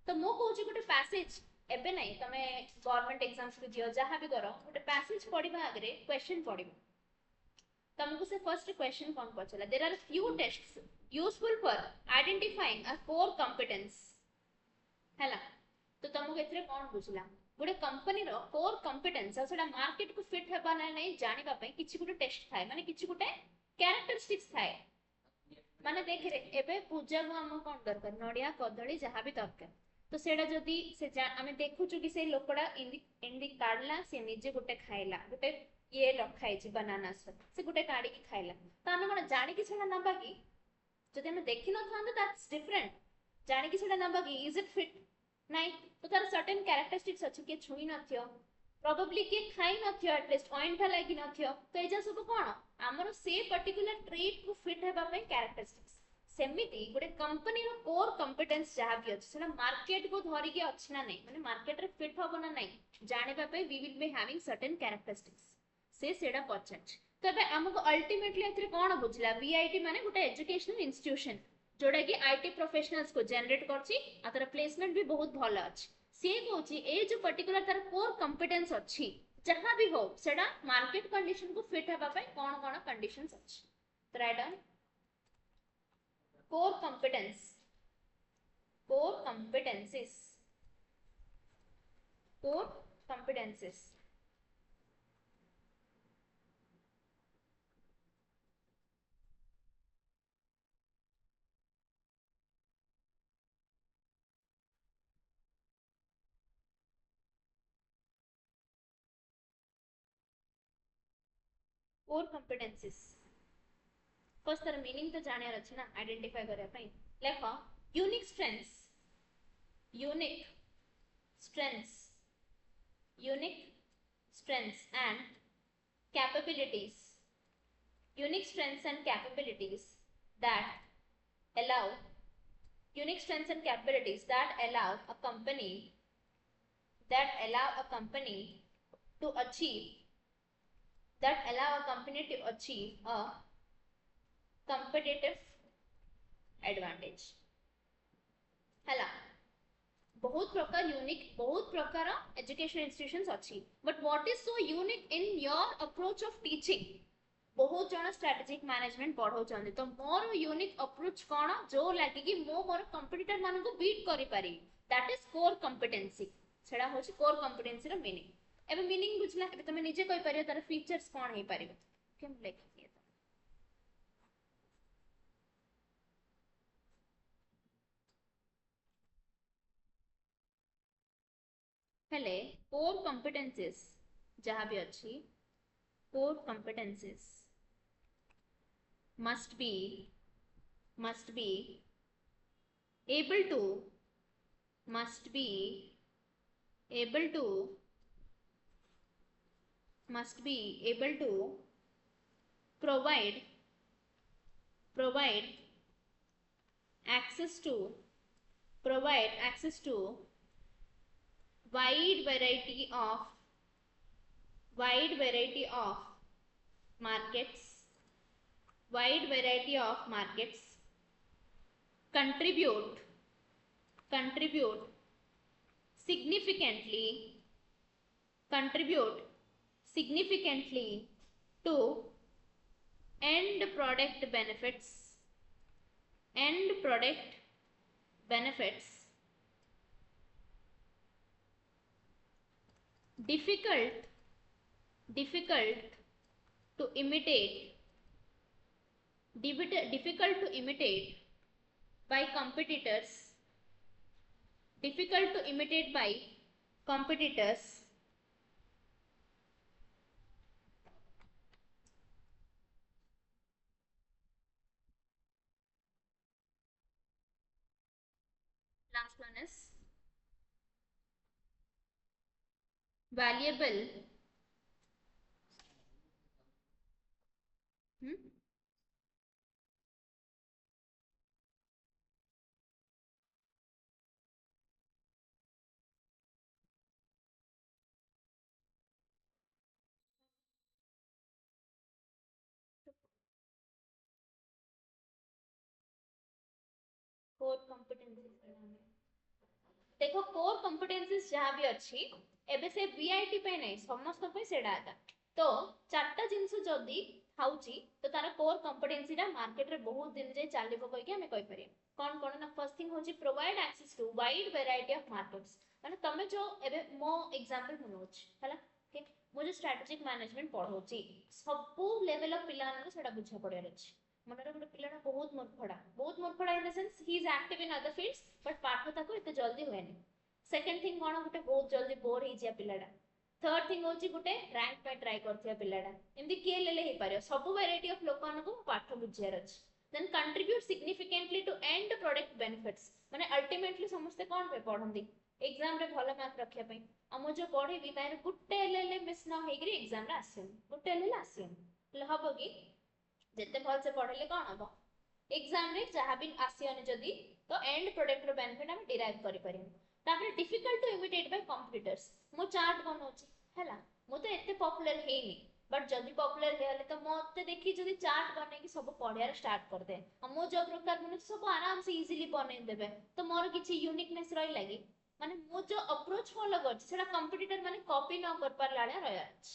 A: तो मु कहूची गुटे पैसेज एबे नहीं तमे गवर्नमेंट एग्जाम्स को दियो जहां भी करो गुटे पैसेज पढिबा आगरे क्वेश्चन पढिबो तमको से फर्स्ट क्वेश्चन कोन पछला there are few tests useful for identifying a core competence हैला तो तमको एथरे कोन बुझला गुटे कंपनी रो कोर कंपिटेंस सेडा मार्केट को फिट हेबा ना नहीं जानिबा पई किछि गुटे टेस्ट थाए माने किछि गुटे कैरेक्टरिस्टिक्स थाए माने देख रे एबे पूजा को हम कोन दरकार नडिया कदली जहां भी दरकार तो सेडा जदी से आमे देखु छु कि से लोकड़ा इंदी काडला से निजे गुटे खाइला गुटे ये रखाई बनाना से गोटे काढ़ी खाइला तो आम कौन जाणी से नबा कि जब आम देखी न था दैट्स डिफरेंट जाणी से नबा कि इज इट फिट नहीं तो तार सर्टेन कैरेक्टरिस्टिक्स अच्छे किए छुई नथियो प्रोबेबली किए खाई नथियो एटलीस्ट ऑइंठा लगी नथियो तो एजा सब कौन आमर से पर्टिकुलर ट्रेट को फिट हेबा पे कैरेक्टरिस्टिक्स सेमिति गोटे कंपनी रो कोर कंपिटेंस जहाँ भी अच्छे सेना मार्केट को धरिकी अच्छी ना नहीं माने मार्केट रे फिट हबो ना नहीं जानिबा पे we will be having certain characteristics से सेडा पचाच तो एबे हमको अल्टीमेटली एथरे कोन बुझला बीआईटी माने गोटे एजुकेशनल इंस्टीट्यूशन जोड़ा कि आईटी प्रोफेशनल्स को जनरेट करछि आ तार प्लेसमेंट भी बहुत भलो अछि से कहछि ए जो पर्टिकुलर तार कोर कंपिटेंस अछि जहां भी हो सेडा मार्केट कंडीशन को फिट हेबा पे कोन कंडीशंस अछि तो right down core competencies core competencies core competencies core competencies first तार मीनिंग तो जानियार अछि ना आइडेंटिफाई करया पई लेखो unique strengths strengths unique strengths and capabilities unique strengths and capabilities that allow unique strengths and capabilities that allow a company to achieve a competitive advantage हला बहुत प्रकार यूनिक बहुत प्रकार एजुकेशन इंस्टीट्यूशंस अच्छी but what is so unique in your approach of teaching बहुत जन strategic management पढ़ाउछन तो मोर unique approach कोन जो लागे कि मो मोर कंपटीटर मानन को बीट करि पारी दैट इज कोर कंपिटेंसी सेडा होची कोर कंपिटेंसी रो मीनिंग एबे मीनिंग बुझला एबे तमे निजे कहि पारियो तार फीचर्स कोन हे पारिबो केम लेखि हेले कोर कंपिटेंसीज जहाँ भी अच्छी core कंपिटेंसीज must be able to must be able to must be able to provide access to wide variety of markets contribute significantly to end product benefits difficult to imitate by competitors last one is valuable core कंपिटेंसीज देखो core कंपिटेंसीज जहाँ भी अच्छी एबे से BIT पे नहीं समस्त पे सेडा आका तो चारटा जिंस जदी थाउची तो तारा कोर कंपिटेंसी रा मार्केट रे बहुत दिन जे चालिबो कहि के हमें कहि परिया कोन ना फर्स्ट थिंग होची provide access to wide variety of markets माने तमे जो एबे मो एग्जांपल मनोच हला ठीक मो जो strategic management पढौची sub level of पिला ने सेडा बुझा पड़े अछि मनरे गोटे पिलाटा बहुत मूर्खड़ा in the sense he is active in other fields but पाठ ताको एते जल्दी होएनी सेकंड थिंग कोन गोटे बहुत जल्दी बोर ही जिया पिलाटा थर्ड थिंग होची गुटे रैंक पे ट्राई करथिया पिलाडा एमदी के लेले हे पारियो सब वैरायटी ऑफ लोक मानको पाठ बुझियार अछि then contribute significantly to end product benefits माने अल्टीमेटली समस्त कोन पे पढंदी एग्जाम रे भलो मार्क रखिया पई हम जो पढेबी तार गुटे लेले मिस न हेगरी एग्जाम रे आसियन गुटे लेले आसियन ले हबो कि जेते भल से पढले कोन हबो एग्जाम रे जहा भी आसियन जदी तो एंड प्रोडक्ट रो बेनिफिट हम डिराइव करि परिम तापर difficult to imitate by computers मो चार्ट बनौची हैला मो तो एते पॉपुलर हेनी बट जदी पॉपुलर हेले तो मते देखि जदी चार्ट बने कि सब पढियार स्टार्ट कर दे मो जो प्रकार मन सब आराम से इजीली बने देबे तो मोर किछि यूनिकनेस रही लागी माने मो जो अप्रोच फॉलो करछि सेटा कंपटीटर माने कॉपी न कर पारलाळे रहयाछ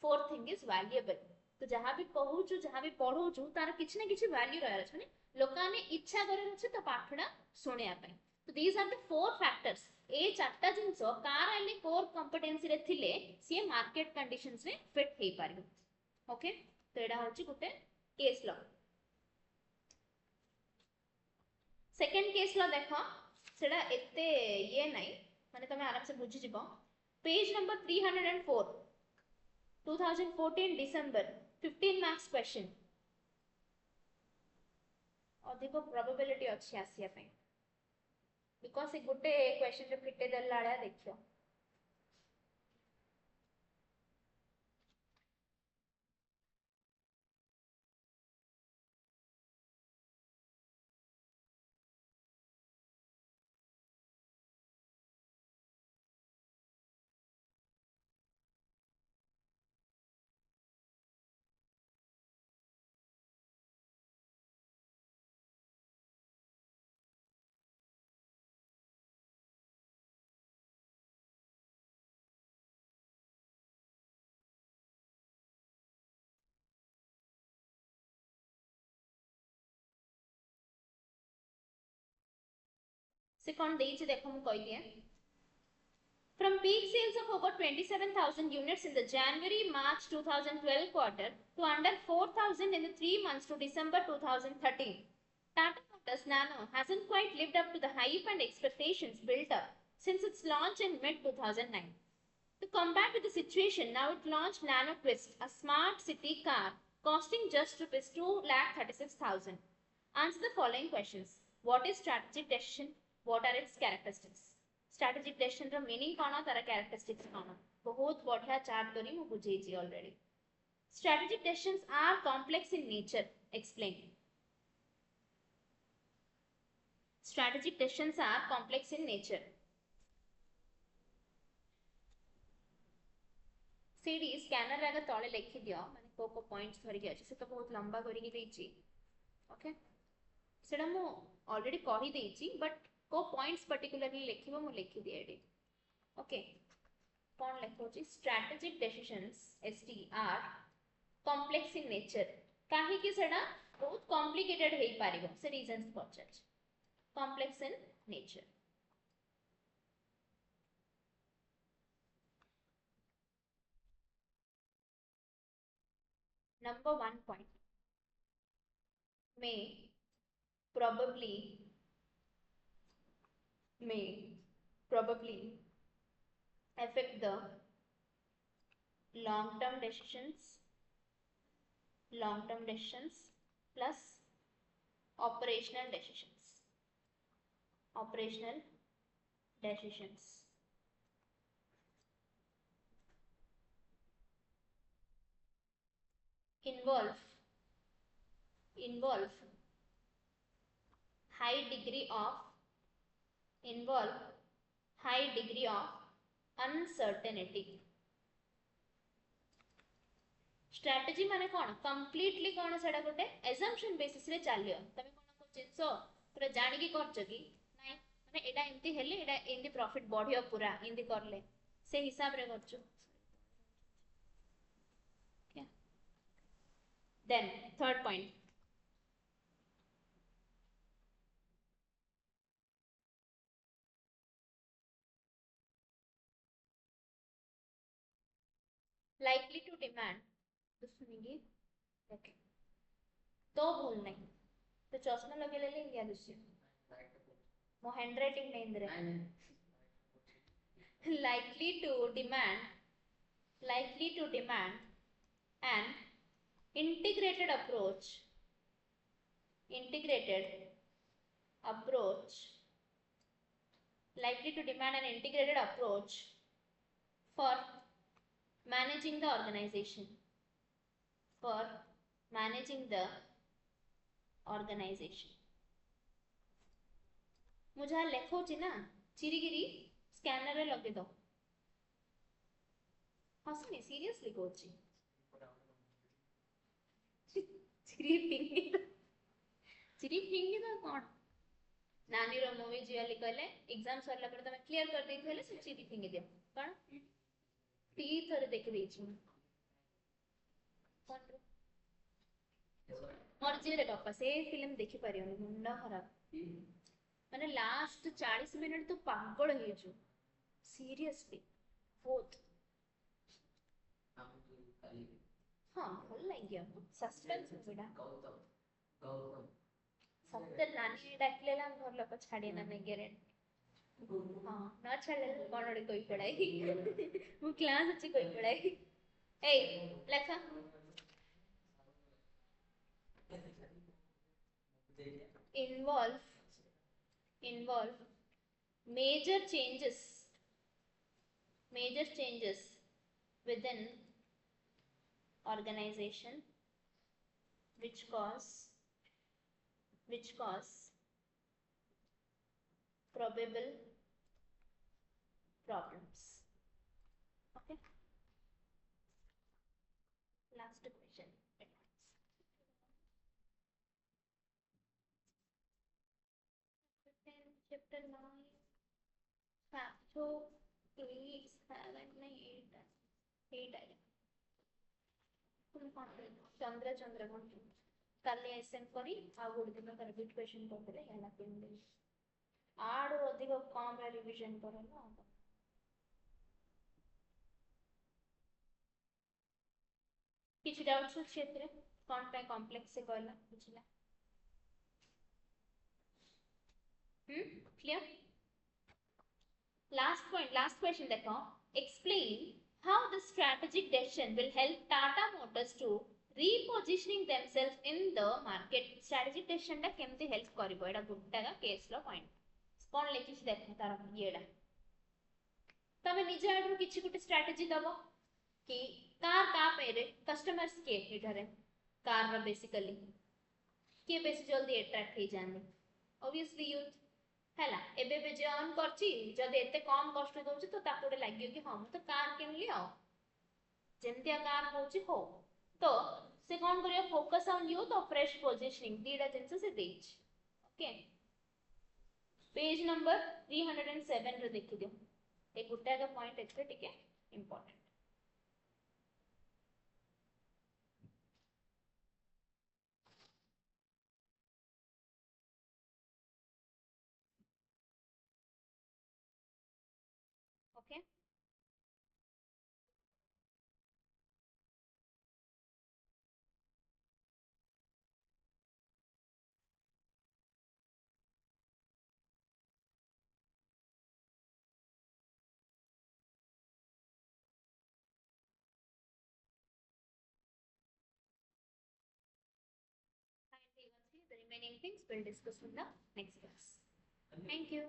A: फोर्थ थिंग इज वैल्यूएबल तो जहां भी कहूछु जहां भी पढौछु तार किछि ना किछि वैल्यू रहयाछ माने लोकाने इच्छा करे छै तो पाठडा सुनिया पई तो these are the four factors ए चारटा जिंस कार आले कोर कंपिटेंसी रे थिले सी मार्केट कंडीशंस रे फिट हे पारिबो ओके तो एडा होची गुटे case law second case law देखो सेडा एते ये नै माने तमे आराम से बुझि जिवो page number 304 2014 December 15 marks question अधिक प्रोबेबिलिटी अछि आसिया पे बिकॉज ए गुटे क्वेश्चन रे फिटे देलाळा देखियो से कोन देछि देखो मु कहि दिए From peak sales of over 27,000 units in the January-March 2012 quarter to under 4,000 in the 3 months to December 2013, Tata Motors Nano hasn't quite lived up to the hype and expectations built up since its launch in mid-2009. To combat with the situation, now it launched Nano Twist, a smart city car costing just Rs 2,36,000. Answer the following questions. What is strategic decision? What are its characteristics? Strategic decision रो meaning कोन तारा characteristics कोन बहुत बढ़िया chart करी मु बुझे छी already strategic decisions are complex in nature explain strategic decisions are complex in nature CD scanner रे तळे लिखि दियो माने को पॉइंट्स धरि अछि से तो बहुत लंबा करी देछि ओके सेडा मु ऑलरेडी कहि देछि बट को पॉइंट्स पर्टिकुलरली लिखिबो मु लिखि दिए एडी ओके कोन लिखो छी strategic decisions STR complex in nature काहे कि सेडा बहुत कॉम्प्लिकेटेड हे पारिबो से रीजंस पछच complex in nature number 1 point may probably affect the long-term decisions plus operational decisions involve high degree of uncertainty strategy माने कोन कंप्लीटली कोन सेडा गोटे assumption बेसिस रे चालियो तमे कोन को जिंसो पूरा जानि की करछ कि नाही माने एडा एंती हेले एडा एंती प्रॉफिट बढ़ियो पूरा एंती करले से हिसाब रे करछ क्या then third point likely to demand तो सुनिए ओके तो भूल नहीं तो चश्मा लगे ले इंडिया दुष्य मो हैंडराइटिंग नहीं इंद्रे likely to demand likely to demand an integrated approach likely to demand an integrated approach for managing the organization ମୁଁ ଯାହା ଲେଖୁଛି ନା ଚିରିକିରି ସ୍କାନରରେ ଲଗେଇ ଦବ ହସୁନି ସିରିୟସଲି କହୁଛି ଚିରି ଫିଙ୍ଗି ଦବ କଣ नानी रो मूवी जियाली कहले एग्जाम सरला पर तमे क्लियर कर देई थले से चिरी फिंगी दियो कोन ती थरे देख देई छी कोन रो मर्जी रे बापा से फिल्म देखि परियो मुंडा खराब माने लास्ट 40 मिनिट तो पागल हे जो सीरियसली बहुत हां भल लागिया सस्पेंस मूवी डा सत्तर नानी डाकलेला घर लोक छाड़ी ना नहीं ग्यारंटी हां ना छाड़ले कोन ओडे कोई पढ़ाई मु क्लास अछि कोई पढ़ाई ए लेखा involve major changes within organization which cause probable problems. Okay, last question. Chapter 9 so 3 7 8 8 आया तुम कौन चंद्र कौन काली एसएम करी आ गोटे दिन कर बिट क्वेश्चन करदेले हैला पिन आड़ अधिक कम रिवीजन करला किछ डाउट्स अछि एतरे कोन पे कॉम्प्लेक्स से कहला बुझला clear last question देखो explain how the strategic decision will help Tata Motors to repositioning themselves in the market strategic decision टा केमती हेल्प करबो एटा गुट्टा केस लो पॉइंट कोन लेखिस देखो तार येडा तमे निजे आडू किछि गुटे स्ट्रेटजी दबो कि कार का पेरे कस्टमर्स के इधरे कार रो बेसिकली के बेसी जल्दी अट्रैक्ट हे जाने ऑब्वियसली यूथ हैला एबे बे जे ऑन करछि जदि एते कम कष्ट दोछि तो ताकोडे लागियो कि हम तो कार किनली आ जेमतिया कार होछि हो तो से कोन करियो फोकस ऑन यूथ और फ्रेश पोजीशनिंग दीडा जिंस से देछि ओके पेज नंबर 307 रे देखि दियो ए गुट्टा का पॉइंट एते टिके important okay the remaining things we'll discuss in the next class. Thank you.